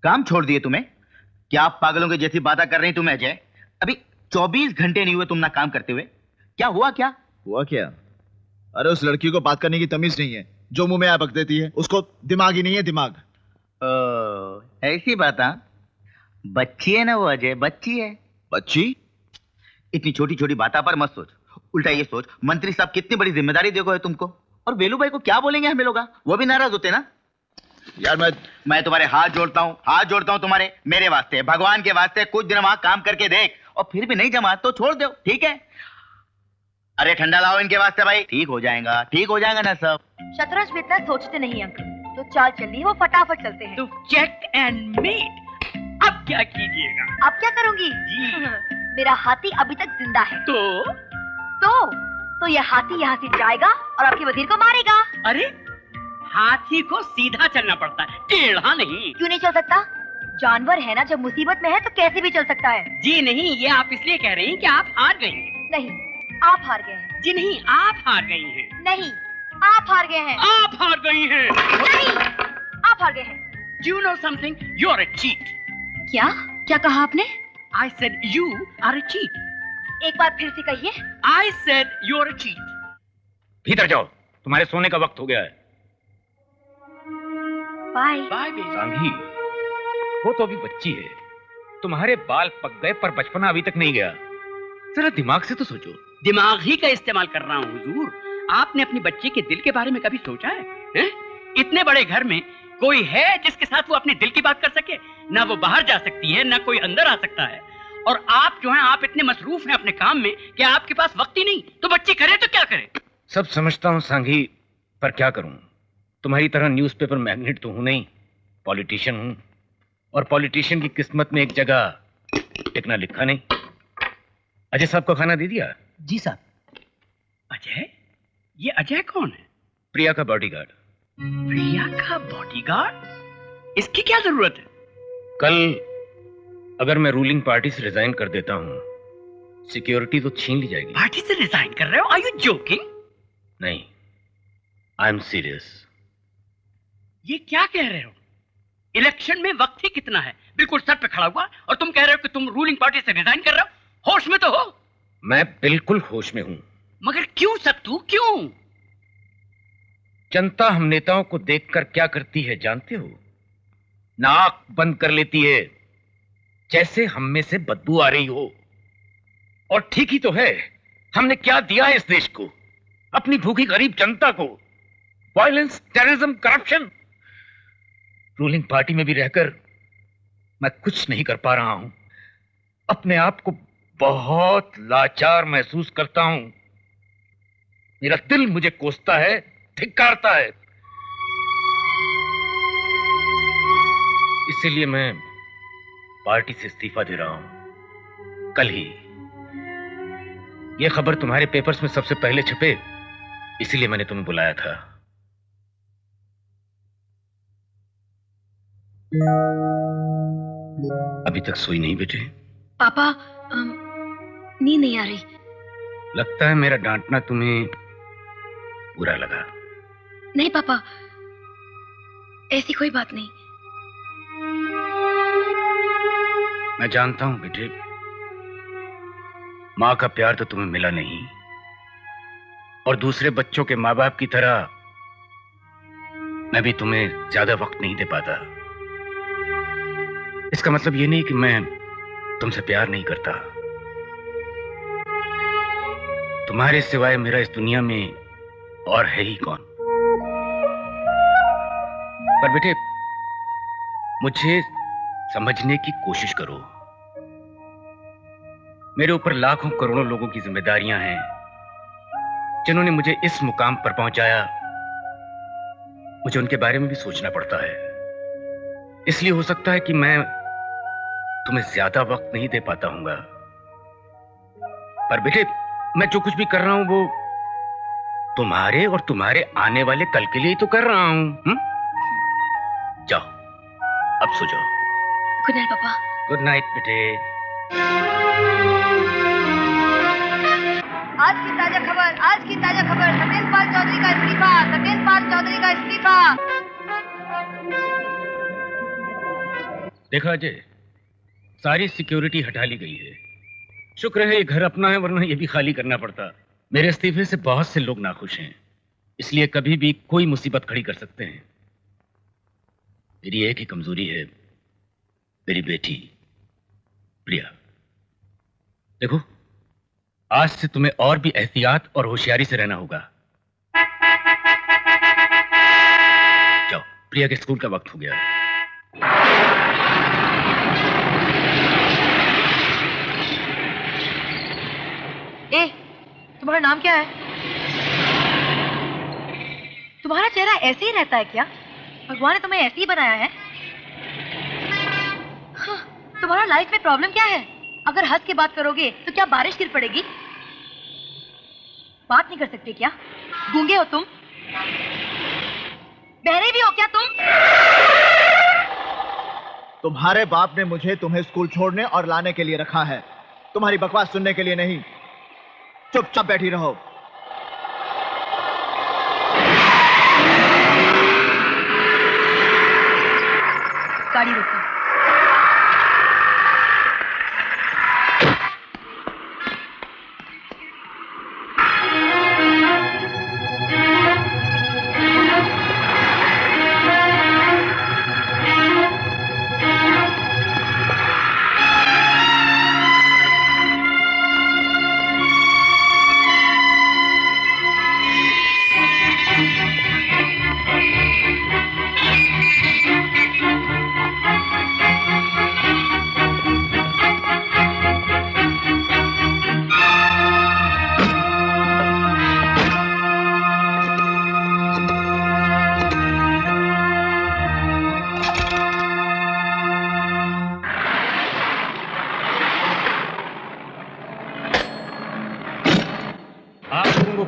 काम छोड़ दिए तुम्हें? क्या आप पागलों के जैसी बातें कर रही तुम अजय? अभी 24 घंटे नहीं हुए तुम ना काम करते हुए। क्या हुआ? क्या हुआ क्या? अरे उस लड़की को बात करने की तमीज नहीं है, जो मुंह में आ बक देती है। उसको दिमाग ही नहीं है, दिमाग। ऐसी बात? बच्ची है ना वो अजय, बच्ची है। बच्ची? इतनी छोटी छोटी बातों पर मत सोच, उल्टा ये सोच मंत्री साहब कितनी बड़ी जिम्मेदारी देखो है तुमको। और वेलू भाई को क्या बोलेंगे हमें लोग? वो भी नाराज होते ना। यार मैं तुम्हारे हाथ जोड़ता हूँ तुम्हारे, मेरे वास्ते, भगवान के वास्ते कुछ दिन वहां काम करके देख, और फिर भी नहीं जमा तो छोड़ दो, ठीक है? अरे ठंडा लाओ इनके वास्ते भाई, ठीक हो जाएगा ना सब। शतरंज में इतना सोचते नहीं अंकल, तो चाल चल रही है वो फटाफट चलते हैं। तो चेक एंड मेट, अब क्या कीजिएगा? अब क्या करूंगी? मेरा हाथी अभी तक जिंदा है। तो ये हाथी यहाँ से जाएगा और आपके वजीर को मारेगा। अरे हाथी को सीधा चलना पड़ता है, टेढ़ा नहीं। क्यों नहीं चल सकता? जानवर है ना, जब मुसीबत में है तो कैसे भी चल सकता है। जी नहीं, ये आप इसलिए कह रही हैं कि आप हार गई हैं। नहीं, आप हार गए हैं। जी नहीं, आप हार गई हैं। नहीं, आप हार गए हैं। आप हार गई हैं। नहीं, आप हार गए हैं। Do you know something? You are a cheat. क्या कहा आपने? I said you are a cheat. एक बार फिर से कहिए। I said you are a cheat. भीतर जाओ, तुम्हारे सोने का वक्त हो गया है। बाय। बाय सांघी, वो तो अभी बच्ची है। तुम्हारे बाल पक गए पर बचपना अभी तक नहीं गया। जरा दिमाग से तो सोचो। दिमाग ही का इस्तेमाल कर रहा हूँ हुजूर। आपने अपनी बच्ची के दिल के बारे में कभी सोचा है? हैं? इतने बड़े घर में कोई है जिसके साथ वो अपने दिल की बात कर सके? ना वो बाहर जा सकती है, ना कोई अंदर आ सकता है। और आप जो हैं, आप इतने मसरूफ हैं अपने काम में कि आपके पास वक्त ही नहीं। तो बच्ची करे तो क्या करे? सब समझता हूँ सांघी, पर क्या करूं? तुम्हारी तरह न्यूज़पेपर मैग्नेट तो हूं नहीं, पॉलिटिशियन हूं। और पॉलिटिशियन की किस्मत में एक जगह टिकना लिखा नहीं। अजय साहब को खाना दे दिया? जी साहब। अजय? ये अजय कौन है? प्रिया का बॉडीगार्ड। प्रिया का बॉडीगार्ड? इसकी क्या जरूरत है? कल अगर मैं रूलिंग पार्टी से रिजाइन कर देता हूं, सिक्योरिटी तो छीन ली जाएगी। पार्टी से रिजाइन कर रहे हो? Are you joking? नहीं, आई एम सीरियस। ये क्या कह रहे हो? इलेक्शन में वक्त ही कितना है, बिल्कुल सर पे खड़ा हुआ, और तुम कह रहे हो कि तुम रूलिंग पार्टी से रिजाइन कर रहे हो? होश में तो हो? मैं बिल्कुल होश में हूं। मगर क्यों सत्तू, क्यों? जनता हम नेताओं को देखकर क्या करती है जानते हो? नाक बंद कर लेती है, जैसे हम में से बदबू आ रही हो। और ठीक ही तो है। हमने क्या दिया है इस देश को, अपनी भूखी गरीब जनता को? Violence, terrorism, corruption. Ruling party में भी रहकर मैं कुछ नहीं कर पा रहा हूं। अपने आप को बहुत लाचार महसूस करता हूं। मेरा दिल मुझे कोसता है, धिक्कारता है। इसीलिए मैं पार्टी से इस्तीफा दे रहा हूं। कल ही। यह खबर तुम्हारे पेपर्स में सबसे पहले छपे, इसीलिए मैंने तुम्हें बुलाया था। अभी तक सोई नहीं बेटे? पापा, नींद नहीं आ रही। लगता है मेरा डांटना तुम्हें बुरा लगा। नहीं पापा, ऐसी कोई बात नहीं। मैं जानता हूं बेटे, मां का प्यार तो तुम्हें मिला नहीं, और दूसरे बच्चों के मां बाप की तरह मैं भी तुम्हें ज्यादा वक्त नहीं दे पाता। इसका मतलब ये नहीं कि मैं तुमसे प्यार नहीं करता। तुम्हारे सिवाय मेरा इस दुनिया में और है ही कौन? पर बेटे, मुझे समझने की कोशिश करो। मेरे ऊपर लाखों करोड़ों लोगों की जिम्मेदारियां हैं, जिन्होंने मुझे इस मुकाम पर पहुंचाया। मुझे उनके बारे में भी सोचना पड़ता है। इसलिए हो सकता है कि मैं तुम्हें ज्यादा वक्त नहीं दे पाता हूंगा। पर बेटे, मैं जो कुछ भी कर रहा हूं वो तुम्हारे और तुम्हारे आने वाले कल के लिए तो कर रहा हूं। जाओ, अब सो जाओ। गुड नाइट पापा। गुड नाइट बेटे। आज की ताजा खबर, सत्येंद्र चौधरी का इस्तीफा। देखा अजय, सारी सिक्योरिटी हटा ली गई है। शुक्र है ये घर अपना है, वरना ये भी खाली करना पड़ता। मेरे इस्तीफे से बहुत से लोग नाखुश हैं, इसलिए कभी भी कोई मुसीबत खड़ी कर सकते हैं। मेरी एक ही कमजोरी है, मेरी बेटी प्रिया। देखो, आज से तुम्हें और भी एहतियात और होशियारी से रहना होगा। जाओ, प्रिया के स्कूल का वक्त हो गया है। ए, तुम्हारा नाम क्या है? तुम्हारा चेहरा ऐसे ही रहता है क्या? भगवान ने तुम्हें ऐसे ही बनाया है? हाँ, तुम्हारा लाइफ में प्रॉब्लम क्या है? अगर हंस के बात करोगे तो क्या बारिश गिर पड़ेगी? बात नहीं कर सकते क्या? गूंगे हो तुम? बहरे भी हो क्या तुम? तुम्हारे बाप ने मुझे तुम्हें स्कूल छोड़ने और लाने के लिए रखा है, तुम्हारी बकवास सुनने के लिए नहीं। चुपचाप बैठी रहो। गाड़ी रोको।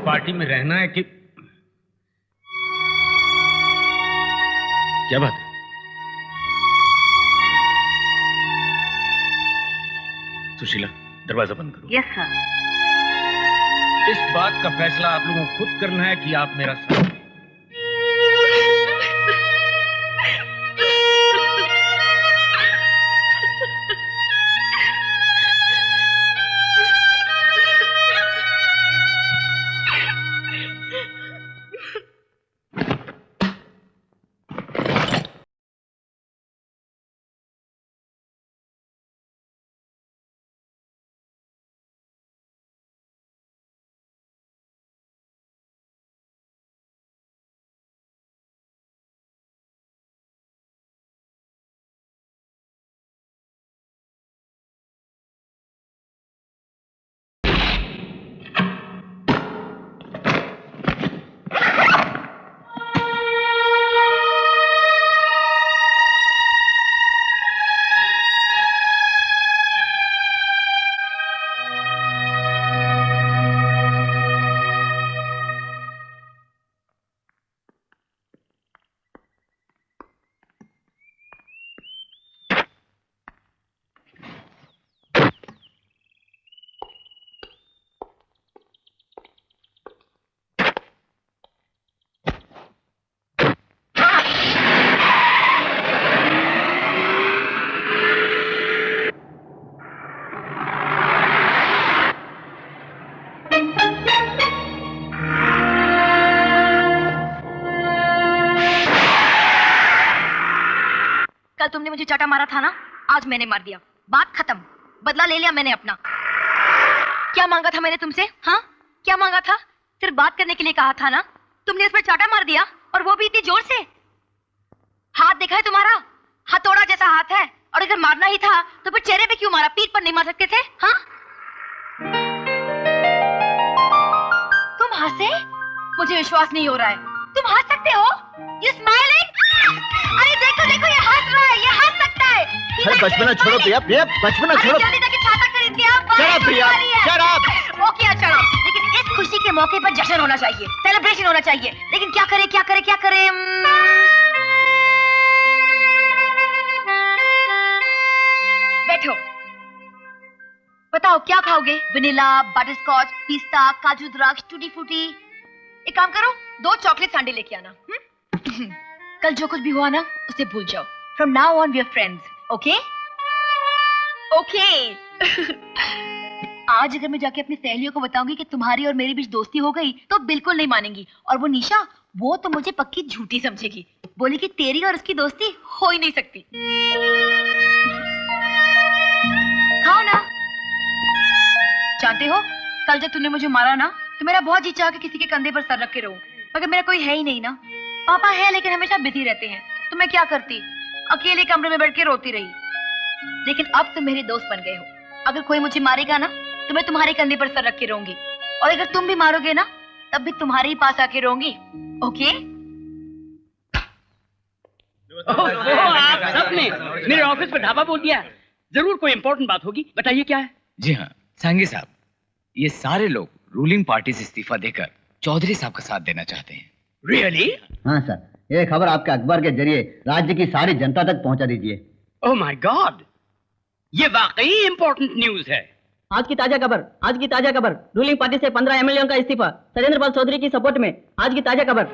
पार्टी में रहना है कि क्या बात है? सुशीला, दरवाजा बंद करो। Yes sir. इस बात का फैसला आप लोगों को खुद करना है कि आप मेरा साथ दें। कल तुमने मुझे चाटा मारा था ना, आज मैंने मार दिया। बात खत्म, बदला ले लिया मैंने अपना। क्या मांगा था मैंने तुमसे? हाँ, क्या मांगा था? सिर्फ बात करने के लिए कहा था ना, तुमने इस पर चाटा मार दिया, और वो भी इतनी जोर से। हाथ देखा है तुम्हारा? हथौड़ा जैसा हाथ है, और अगर मारना ही था तो फिर चेहरे पे क्यों मारा? पीठ पर नहीं मार सकते थे? हाँ, तुम हंसे? मुझे विश्वास नहीं हो रहा है, तुम हंस सकते हो? You smiling? अरे देखो देखो, ये हंस रहा है, ये हंस सकता है। अरे बचपना छोड़ो प्रिया, प्रिया बचपना छोड़ो। जल्दी जाके छाता खरीद के आओ। Shut up, प्रिया, shut up। ओके अच्छा, लेकिन इस खुशी के मौके पर जश्न होना चाहिए, सेलिब्रेशन होना चाहिए। लेकिन क्या करे क्या करे क्या करे? बैठो, बताओ क्या खाओगे? वनीला, बटरस्कॉच, पिस्ता, काजू द्राक्ष, टूटी फ्रूटी। एक काम करो, 2 चॉकलेट संडे लेके आना। कल जो कुछ भी हुआ ना, उसे भूल जाओ। From now on we are friends. Okay okay. आज अगर मैं जाके अपनी सहेलियों को बताऊंगी कि तुम्हारी और मेरे बीच दोस्ती हो गई तो बिल्कुल नहीं मानेंगी, और वो निशा वो तो मुझे पक्की झूठी समझेगी, बोली कि तेरी और उसकी दोस्ती हो ही नहीं सकती। खाओ ना। जानते हो कल जब तुमने मुझे मारा ना तो मेरा बहुत जी चाह के किसी के कंधे पर सर रख के रहूं, मगर मेरा कोई है ही नहीं ना। पापा है लेकिन हमेशा बिजी रहते हैं, तो मैं क्या करती, अकेले कमरे में बैठ के रोती रही। लेकिन अब तुम मेरे दोस्त बन गए हो, अगर कोई मुझे मारेगा ना तो मैं तुम्हारे कंधे पर सर रख के रहूंगी, और अगर तुम भी मारोगे ना तब भी तुम्हारे ही पास आके रहूंगी। ओके? आप सबने मेरे ऑफिस पर ढाबा बोल दिया। जरूर कोई इंपॉर्टेंट बात होगी, बताइए क्या है? जी हाँ सांगी साहब, ये सारे लोग रूलिंग पार्टी से इस्तीफा देकर चौधरी साहब का साथ देना चाहते हैं। रियली? हाँ सर, ये खबर आपके अखबार के जरिए राज्य की सारी जनता तक पहुंचा दीजिए। ओह माय गॉड, ये वाकई इंपॉर्टेंट न्यूज है। आज की ताजा खबर, रूलिंग पार्टी से 15 एमएलए का इस्तीफा, सत्येंद्र पाल चौधरी की सपोर्ट में। आज की ताजा खबर।